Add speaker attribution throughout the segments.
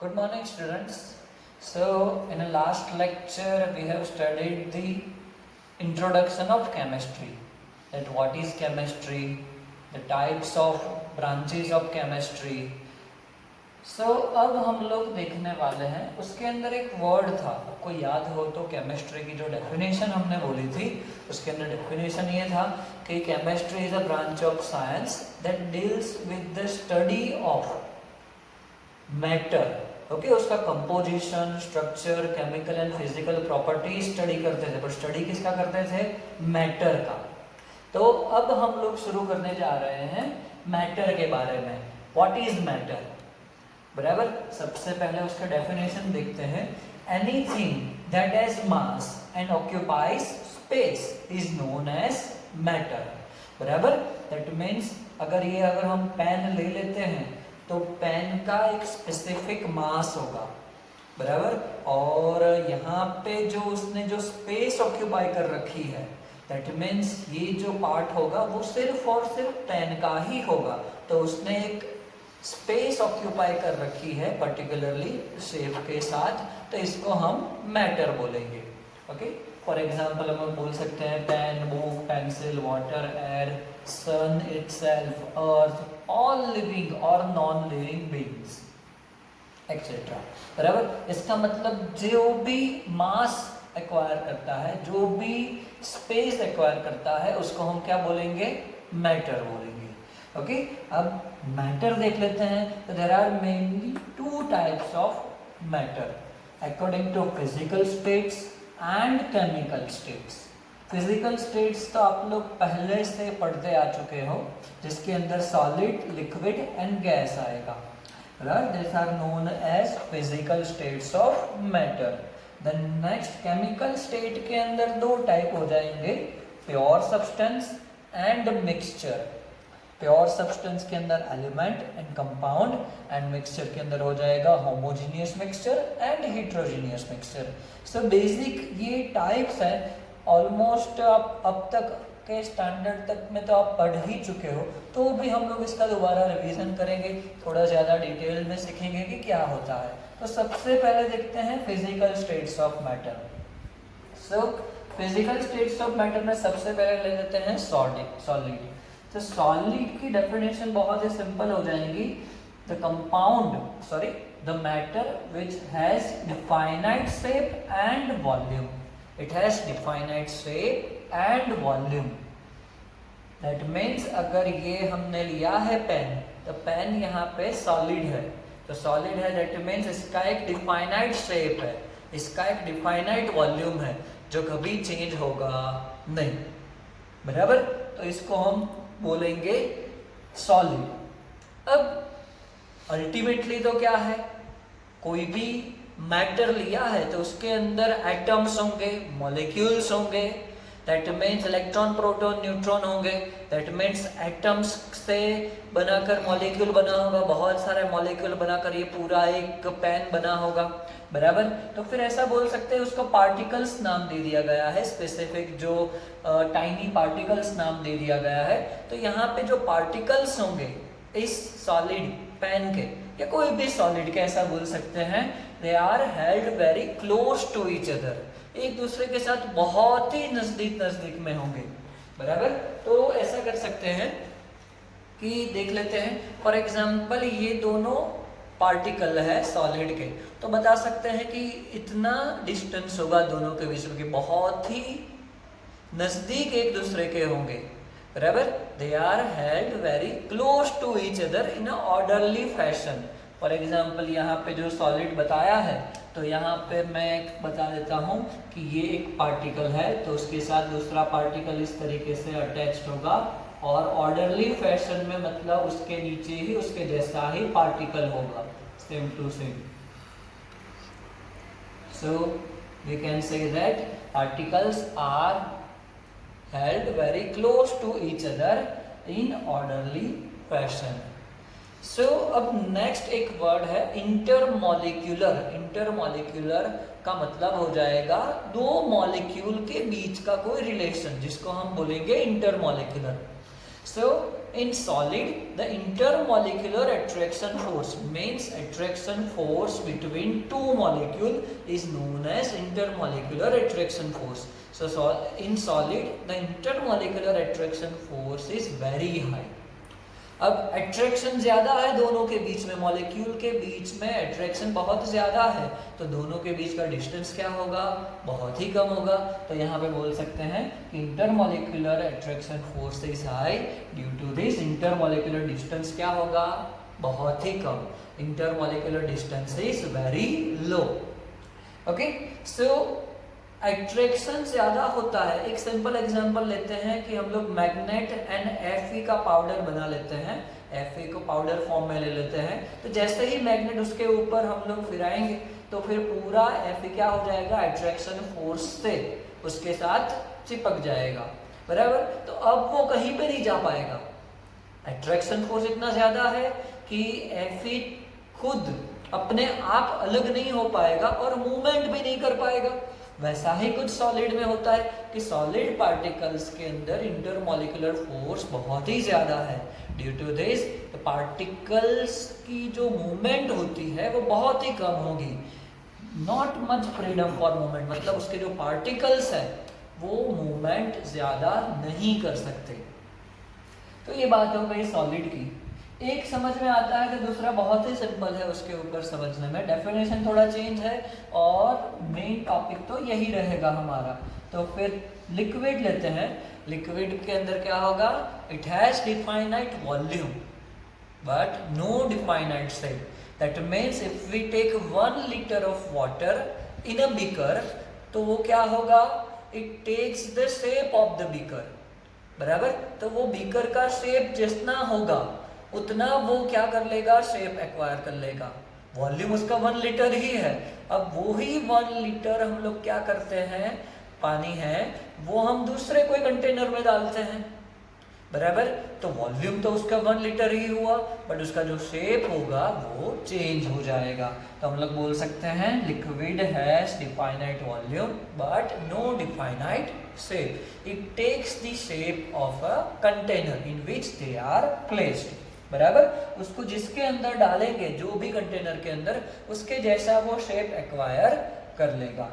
Speaker 1: Good morning, students. So, in the last lecture, we have studied the introduction of chemistry. That what is chemistry, the types of branches of chemistry. So, अब हम लोग देखने वाले हैं उसके अंदर एक वर्ड था, आपको याद हो तो केमिस्ट्री की जो डेफिनेशन हमने बोली थी उसके अंदर डेफिनेशन ये था कि chemistry is a branch of science that deals with the study of matter. Okay, उसका composition, structure, chemical and physical property study करते थे, पर स्टडी किसका करते थे? मैटर का। तो अब हम लोग शुरू करने जा रहे हैं मैटर के बारे में। What is matter? बराबर, सबसे पहले उसका डेफिनेशन देखते हैं। Anything that has mass and occupies space is known as matter. बराबर, दैट मीन्स अगर हम पेन ले लेते हैं तो पेन का एक स्पेसिफिक मास होगा, बराबर, और यहाँ पे जो उसने जो स्पेस ऑक्यूपाई कर रखी है, दैट मीन्स ये जो पार्ट होगा वो सिर्फ और सिर्फ पेन का ही होगा। तो उसने एक स्पेस ऑक्यूपाई कर रखी है पर्टिकुलरली शेप के साथ, तो इसको हम मैटर बोलेंगे। ओके, फॉर एग्जाम्पल हम बोल सकते हैं pen, book, pencil, water, air, sun itself, earth, all living और नॉन लिविंग बीइंग्स एक्सेट्रा। बराबर, इसका मतलब जो भी मास एक्वायर करता है, जो भी स्पेस एक्वायर करता है, उसको हम क्या बोलेंगे? मैटर बोलेंगे। ओके, अब मैटर देख लेते हैं। तो there are mainly two types of matter according to physical states and chemical states. Physical states तो आप लोग पहले से पढ़ते आ चुके हो, जिसके अंदर सॉलिड, लिक्विड एंड गैस आएगा। These are known as physical states of matter. The next chemical state के अंदर दो टाइप हो जाएंगे, pure substance and mixture. Pure substance के अंदर element and compound, and mixture के अंदर हो जाएगा homogeneous mixture and heterogeneous mixture. So basic ये टाइप्स हैं। ऑलमोस्ट आप अब तक के स्टैंडर्ड तक में तो आप पढ़ ही चुके हो, तो भी हम लोग इसका दोबारा रिवीजन करेंगे, थोड़ा ज़्यादा डिटेल में सीखेंगे कि क्या होता है। तो सबसे पहले देखते हैं physical states of matter. So physical states of matter में सबसे पहले ले लेते हैं सॉलिड। तो सॉलिड की डेफिनेशन बहुत ही सिंपल हो जाएगी। The matter which has definite shape and volume. It has definite shape and volume. That means अगर ये हमने लिया है पेन, तो पेन यहाँ पे सॉलिड है। तो सॉलिड है, that means इसका एक डिफाइनाइट शेप है, इसका एक डिफाइनाइट वॉल्यूम है जो कभी चेंज होगा नहीं। बराबर, तो इसको हम बोलेंगे सॉलिड। अब अल्टीमेटली तो क्या है, कोई भी मैटर लिया है तो उसके अंदर एटम्स होंगे, मॉलिक्यूल्स होंगे, that means electron, proton, neutron होंगे। दैट मीन्स एटम्स से बनाकर मॉलिक्यूल बना होगा, बहुत सारे मॉलिक्यूल बनाकर ये पूरा एक पेन बना होगा। बराबर, तो फिर ऐसा बोल सकते हैं उसको पार्टिकल्स नाम दे दिया गया है, स्पेसिफिक जो टाइनी पार्टिकल्स नाम दे दिया गया है। तो यहाँ पे जो पार्टिकल्स होंगे इस सॉलिड पेन के, या कोई भी सॉलिड के, ऐसा बोल सकते हैं, they are held very close to each other, एक दूसरे के साथ बहुत ही नजदीक में होंगे। बराबर, तो ऐसा कर सकते हैं कि देख लेते हैं, फॉर एग्जाम्पल ये दोनों पार्टिकल है सॉलिड के, तो बता सकते हैं कि इतना डिस्टेंस होगा दोनों के बीच में, बहुत ही नजदीक एक दूसरे के होंगे। बराबर, they are held very close to each other in a orderly fashion. For example यहाँ पे जो सॉलिड बताया है, तो यहाँ पे मैं बता देता हूँ कि ये एक पार्टिकल है, तो उसके साथ दूसरा पार्टिकल इस तरीके से अटैच्ड होगा, और ऑर्डरली फैशन में मतलब उसके नीचे ही उसके जैसा ही पार्टिकल होगा, same to same. So we can say that particles are held very close to each other in orderly fashion. So अब नेक्स्ट एक वर्ड है इंटरमॉलिक्यूलर। इंटरमॉलिक्यूलर का मतलब हो जाएगा दो मॉलिक्यूल के बीच का कोई रिलेशन, जिसको हम बोलेंगे intermolecular. So in solid the intermolecular attraction force means attraction force between two molecules is known as intermolecular attraction force. So in solid the intermolecular attraction force is very high. अब attraction ज्यादा है दोनों के बीच में, molecule के बीच में attraction बहुत ज्यादा है, तो दोनों के बीच का डिस्टेंस क्या होगा, बहुत ही कम होगा। तो यहाँ पे बोल सकते हैं कि intermolecular attraction force is high, due to this intermolecular distance क्या होगा, बहुत ही कम, intermolecular distance is very low. Okay, so attraction ज्यादा होता है। एक सिंपल एग्जांपल लेते हैं कि हम लोग मैग्नेट एंड Fe का पाउडर बना लेते हैं, Fe को पाउडर फॉर्म में ले लेते हैं, तो जैसे ही मैग्नेट उसके ऊपर हम लोग फिराएंगे तो फिर पूरा Fe क्या हो जाएगा, अट्रैक्शन फोर्स से उसके साथ चिपक जाएगा, बराबर। तो अब वो कहीं पे नहीं जा पाएगा, अट्रैक्शन फोर्स इतना ज्यादा है कि Fe खुद अपने आप अलग नहीं हो पाएगा और मूवमेंट भी नहीं कर पाएगा। वैसा ही कुछ सॉलिड में होता है कि सॉलिड पार्टिकल्स के अंदर इंटरमॉलिक्यूलर फोर्स बहुत ही ज्यादा है, ड्यू टू दिस पार्टिकल्स की जो मूवमेंट होती है वो बहुत ही कम होगी, not much freedom for movement, मतलब उसके जो पार्टिकल्स है वो मूवमेंट ज्यादा नहीं कर सकते। तो ये बात हो गई सॉलिड की। एक समझ में आता है तो दूसरा बहुत ही सिंपल है उसके ऊपर समझने में, डेफिनेशन थोड़ा चेंज है और मेन टॉपिक तो यही रहेगा हमारा। तो फिर लिक्विड लेते हैं, लिक्विड के अंदर क्या होगा, it has definite volume but no definite shape, that means if we take 1 litre of water in a beaker, तो वो क्या होगा, it takes the shape of the beaker, बराबर। तो वो बीकर का शेप जितना होगा उतना वो क्या कर लेगा, शेप एक्वायर कर लेगा। वॉल्यूम उसका 1 लीटर ही है, अब वो ही 1 लीटर हम लोग क्या करते हैं, पानी है वो हम दूसरे कोई कंटेनर में डालते हैं, बराबर। तो वॉल्यूम तो उसका 1 लीटर ही हुआ, बट उसका जो शेप होगा वो चेंज हो जाएगा। तो हम लोग बोल सकते हैं liquid has definite volume but no definite shape, it takes the shape of a container in which they are placed, बराबर। उसको जिसके अंदर डालेंगे, जो भी कंटेनर के अंदर, उसके जैसा वो शेप एक्वायर कर लेगा।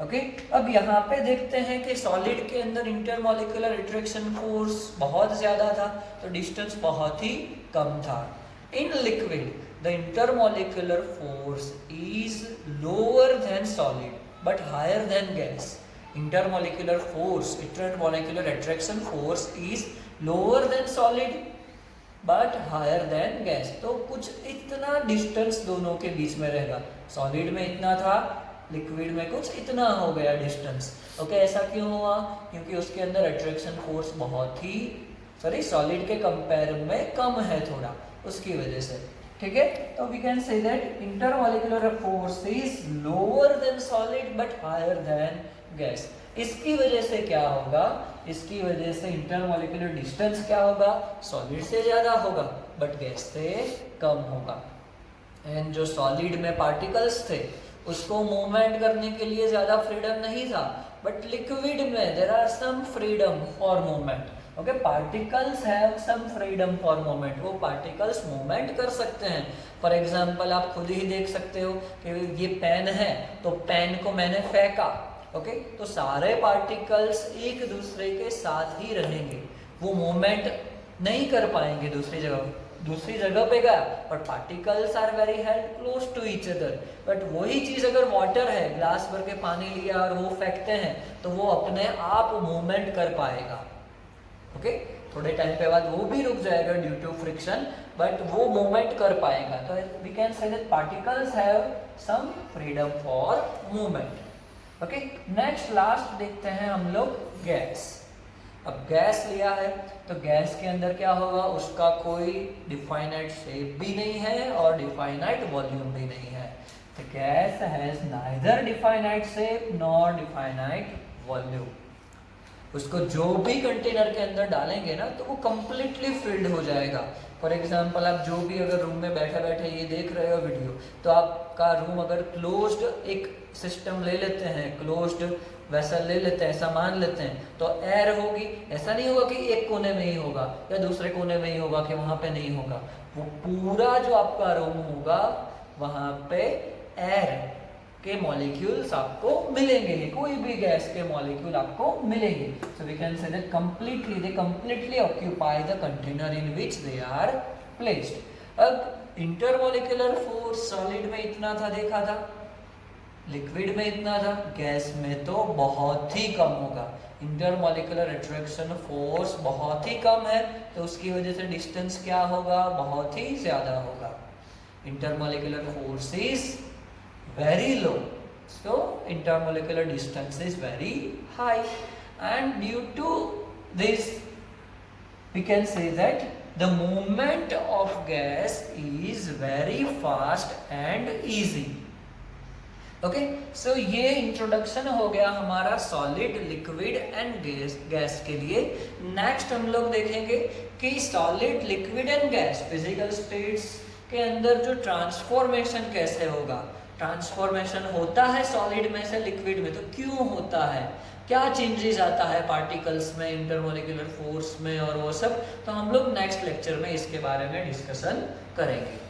Speaker 1: ओके, अब यहाँ पे देखते हैं कि सॉलिड के अंदर इंटरमॉलिक्यूलर अट्रैक्शन फोर्स बहुत ज्यादा था, तो डिस्टेंस बहुत ही कम था। In liquid the intermolecular force is lower than solid but higher than gas. Intermolecular force, intermolecular attraction force is lower than solid but higher than gas. तो कुछ इतना डिस्टेंस दोनों के बीच में रहेगा, सॉलिड में इतना था, लिक्विड में कुछ इतना हो गया डिस्टेंस। ओके, ऐसा क्यों हुआ, क्योंकि उसके अंदर अट्रैक्शन फोर्स बहुत ही सॉलिड के कंपेयर में कम है थोड़ा, उसकी वजह से। ठीक है, तो we can say that intermolecular force is lower than solid but higher than gas. इसकी वजह से क्या होगा, इसकी वजह से इंटरमॉलिक्यूलर डिस्टेंस क्या होगा, सॉलिड से ज्यादा होगा बट गैस से कम होगा। एंड जो सॉलिड में पार्टिकल्स थे उसको मूवमेंट करने के लिए ज्यादा फ्रीडम नहीं था, बट लिक्विड में there are some freedom for movement. Okay, particles have some freedom for movement, वो पार्टिकल्स मूवमेंट कर सकते हैं। फॉर एग्जांपल आप खुद ही देख सकते हो कि ये पेन है, तो पेन को मैंने फेंका, ओके, तो सारे पार्टिकल्स एक दूसरे के साथ ही रहेंगे, वो मूवमेंट नहीं कर पाएंगे दूसरी जगह पे गया, but particles are very held close to each other. But वही चीज अगर वाटर है, ग्लास भर के पानी लिया और वो फेंकते हैं, तो वो अपने आप मूवमेंट कर पाएगा। ओके, थोड़े टाइम पे बाद वो भी रुक जाएगा ड्यू टू फ्रिक्शन, बट वो मूवमेंट कर पाएगा। तो we can say that particles have some freedom for movement. Okay, next last देखते हैं हम लोग गैस। अब गैस लिया है तो गैस के अंदर क्या होगा, उसका कोई डिफाइनाइट शेप भी नहीं है और डिफाइनाइट वॉल्यूम भी नहीं है। तो gas has neither definite shape nor definite volume. उसको जो भी कंटेनर के अंदर डालेंगे ना, तो वो कंप्लीटली फिल्ड हो जाएगा। फॉर एग्जाम्पल आप जो भी अगर रूम में बैठे बैठे ये देख रहे हो वीडियो, तो आपका रूम अगर क्लोज्ड एक सिस्टम ले लेते हैं, क्लोज्ड वैसा ले लेते हैं, ऐसा मान लेते हैं, तो एयर होगी। ऐसा नहीं होगा कि एक कोने में ही होगा या दूसरे कोने में ही होगा कि वहां पे नहीं होगा। वो पूरा जो आपका रूम होगा वहां पे एयर के मॉलिक्यूल्स आपको मिलेंगे, कोई भी गैस के मॉलिक्यूल आपको मिलेंगे। So we can say that completely they completely occupy the container in which they are placed. अब इंटरमॉलिक्यूलर फोर्स सॉलिड में इतना था, देखा था, लिक्विड में इतना था, गैस में तो बहुत ही कम होगा। इंटरमॉलिक्यूलर अट्रैक्शन फोर्स बहुत ही कम है, तो उसकी वजह से डिस्टेंस क्या होगा, बहुत ही ज्यादा होगा। Intermolecular force is very low, so intermolecular distance is very high, and due to this we can say that the movement of gas is very fast and easy. Okay, so ये introduction हो गया हमारा solid, liquid and gas के लिए। Next हम लोग देखेंगे कि solid, liquid and gas physical states के अंदर जो ट्रांसफॉर्मेशन कैसे होगा। ट्रांसफॉर्मेशन होता है सॉलिड में से लिक्विड में, तो क्यों होता है, क्या चेंजेस आता है पार्टिकल्स में, इंटरमॉलिक्यूलर फोर्स में और वो सब, तो हम लोग नेक्स्ट लेक्चर में इसके बारे में डिस्कशन करेंगे।